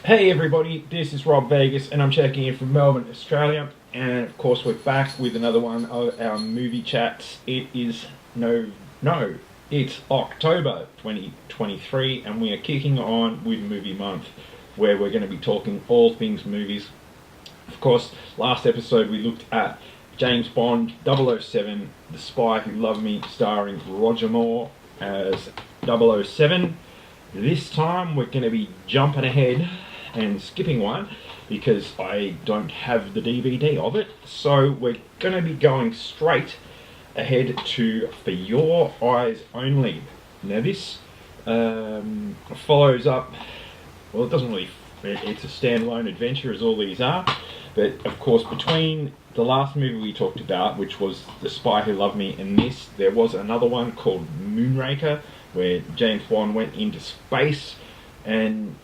Hey everybody, this is Rob Vegas and I'm checking in from Melbourne, Australia. And of course we're back with another one of our movie chats. It's October 2023 and we are kicking on with Movie Month, where we're going to be talking all things movies. Of course, last episode we looked at James Bond 007, The Spy Who Loved Me, starring Roger Moore as 007. This time we're going to be jumping ahead and skipping one because I don't have the DVD of it. So we're going to be going straight ahead to For Your Eyes Only. Now this follows up, well, it doesn't really, it's a standalone adventure as all these are, but of course between the last movie we talked about, which was The Spy Who Loved Me, and this, there was another one called Moonraker, where James Bond went into space, and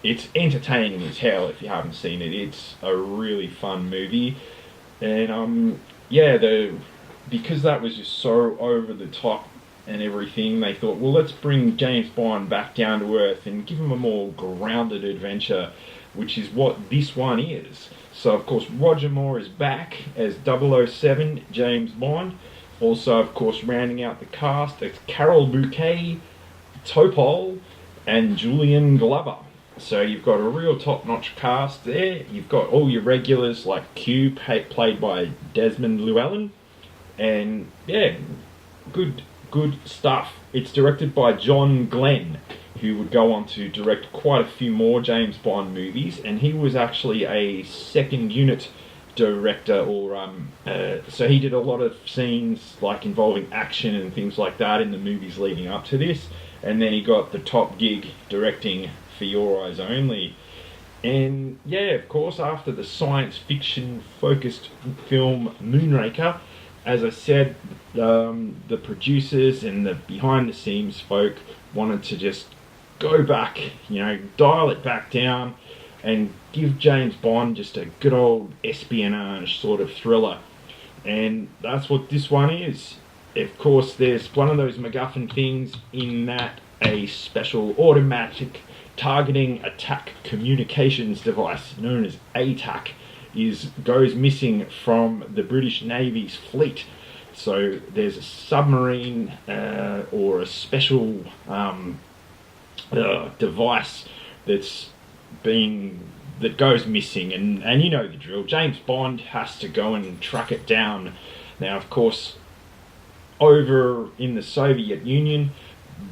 it's entertaining as hell if you haven't seen it. It's a really fun movie, and because that was just so over the top and everything, they thought, well, let's bring James Bond back down to earth and give him a more grounded adventure, which is what this one is. So of course Roger Moore is back as 007 James Bond. Also, of course, rounding out the cast, it's Carol Bouquet, Topol, and Julian Glover. So you've got a real top-notch cast there. You've got all your regulars like Q, played by Desmond Llewellyn, and yeah, good stuff. It's directed by John Glenn, who would go on to direct quite a few more James Bond movies, and he was actually a second unit director, or so he did a lot of scenes like involving action and things like that in the movies leading up to this, and then he got the top gig directing For Your Eyes Only. And yeah, of course, after the science fiction focused film Moonraker, as I said, the producers and the behind the scenes folk wanted to just go back, dial it back down and give James Bond just a good old espionage sort of thriller. And that's what this one is. Of course, there's one of those MacGuffin things in that a special automatic targeting attack communications device known as ATAC goes missing from the British Navy's fleet. So there's a submarine or a special device that goes missing, and you know the drill. James Bond has to go and track it down. Now, of course, over in the Soviet Union,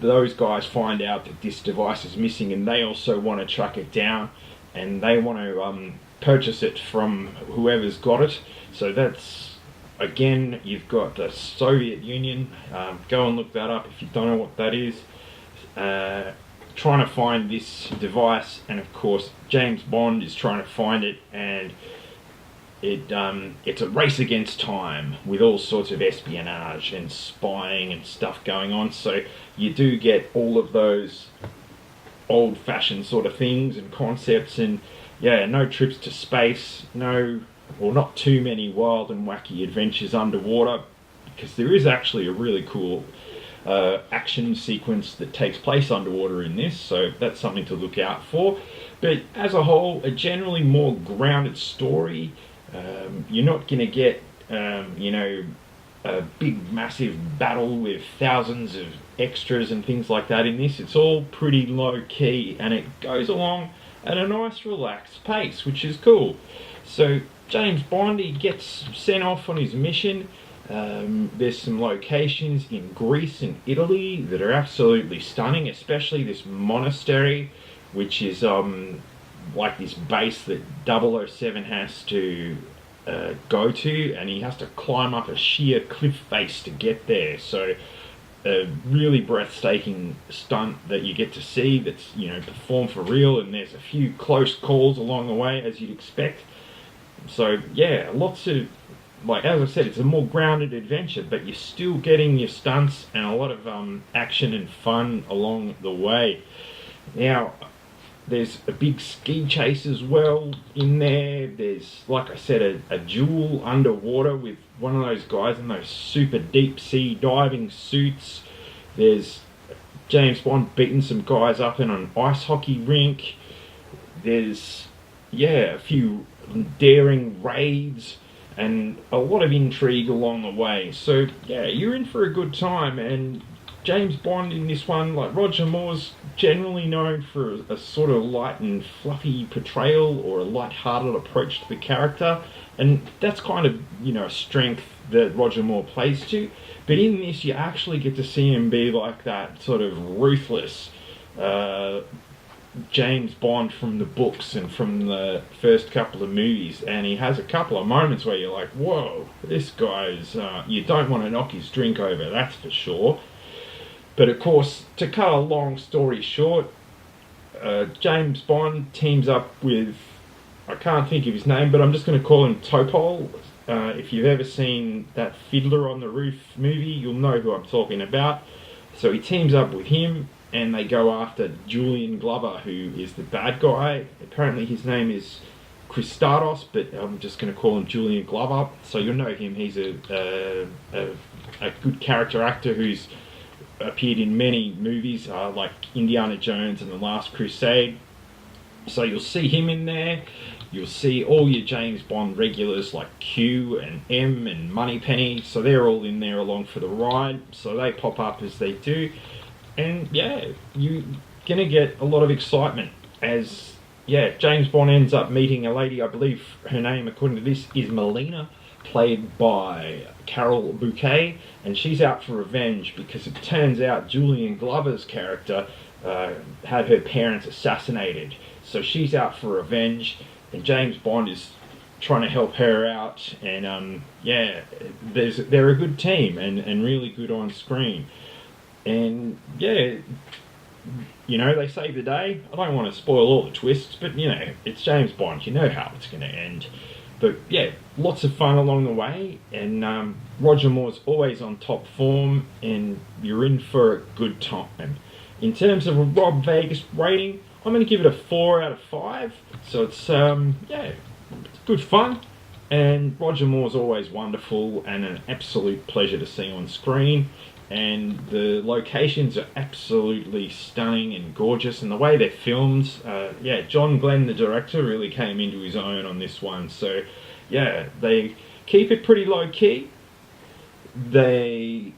those guys find out that this device is missing, and they also want to track it down, and they want to purchase it from whoever's got it. So that's, again, you've got the Soviet Union. Go and look that up if you don't know what that is. Trying to find this device, and of course James Bond is trying to find it, and it's a race against time with all sorts of espionage and spying and stuff going on. So you do get all of those old-fashioned sort of things and concepts, and yeah, no trips to space, not too many wild and wacky adventures underwater, because there is actually a really cool action sequence that takes place underwater in this, so that's something to look out for. But as a whole, a generally more grounded story. You're not going to get a big massive battle with thousands of extras and things like that in this. It's all pretty low key, and it goes along at a nice relaxed pace, which is cool. So James Bond, he gets sent off on his mission. There's some locations in Greece and Italy that are absolutely stunning, especially this monastery, which is like this base that 007 has to go to, and he has to climb up a sheer cliff face to get there. So a really breathtaking stunt that you get to see that's performed for real, and there's a few close calls along the way, as you'd expect. So yeah, lots of, like as I said, it's a more grounded adventure, but you're still getting your stunts and a lot of action and fun along the way. Now, there's a big ski chase as well in there. There's, like I said, a duel underwater with one of those guys in those super deep sea diving suits. There's James Bond beating some guys up in an ice hockey rink. There's, a few daring raids and a lot of intrigue along the way. So, you're in for a good time. And James Bond in this one, like Roger Moore's generally known for a sort of light and fluffy portrayal or a light-hearted approach to the character. And that's kind of, a strength that Roger Moore plays to. But in this, you actually get to see him be like that sort of ruthless James Bond from the books and from the first couple of movies. And he has a couple of moments where you're like, whoa, this guy's... you don't want to knock his drink over, that's for sure. But of course, to cut a long story short, James Bond teams up with... I can't think of his name, but I'm just going to call him Topol. If you've ever seen that Fiddler on the Roof movie, you'll know who I'm talking about. So he teams up with him, and they go after Julian Glover, who is the bad guy. Apparently his name is Christados, but I'm just going to call him Julian Glover. So you'll know him. He's a good character actor who's appeared in many movies, like Indiana Jones and The Last Crusade. So you'll see him in there. You'll see all your James Bond regulars like Q and M and Moneypenny. So they're all in there along for the ride. So they pop up as they do. And you're going to get a lot of excitement as, James Bond ends up meeting a lady. I believe her name, according to this, is Melina, played by Carol Bouquet. And she's out for revenge because it turns out Julian Glover's character had her parents assassinated. So she's out for revenge, and James Bond is trying to help her out. And they're a good team and really good on screen. And they save the day. I don't want to spoil all the twists, but it's James Bond. You know how it's going to end. But lots of fun along the way. And Roger Moore's always on top form, and you're in for a good time. In terms of a Rob Vegas rating, I'm going to give it a 4 out of 5. So it's good fun. And Roger Moore's always wonderful and an absolute pleasure to see on screen. And the locations are absolutely stunning and gorgeous, and the way they're filmed, John Glenn, the director, really came into his own on this one. So, they keep it pretty low key. They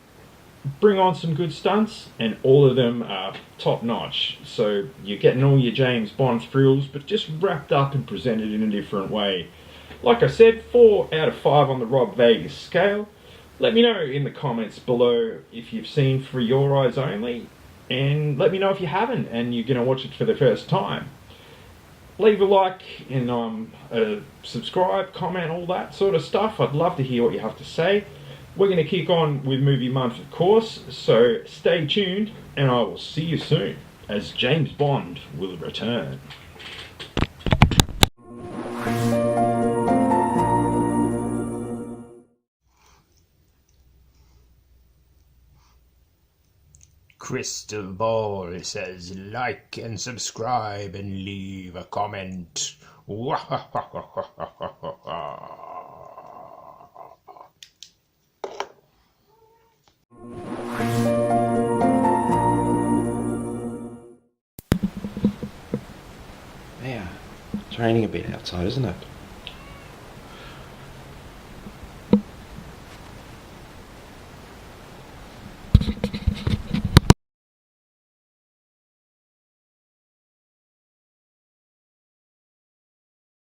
bring on some good stunts, and all of them are top notch. So you're getting all your James Bond thrills, but just wrapped up and presented in a different way. Like I said, 4 out of 5 on the Rob Vegas scale. Let me know in the comments below if you've seen For Your Eyes Only, and let me know if you haven't and you're going to watch it for the first time. Leave a like and subscribe, comment, all that sort of stuff. I'd love to hear what you have to say. We're going to kick on with Movie Month, of course, so stay tuned, and I will see you soon as James Bond will return. Crystal Ball says like and subscribe and leave a comment. Yeah, it's raining a bit outside, isn't it?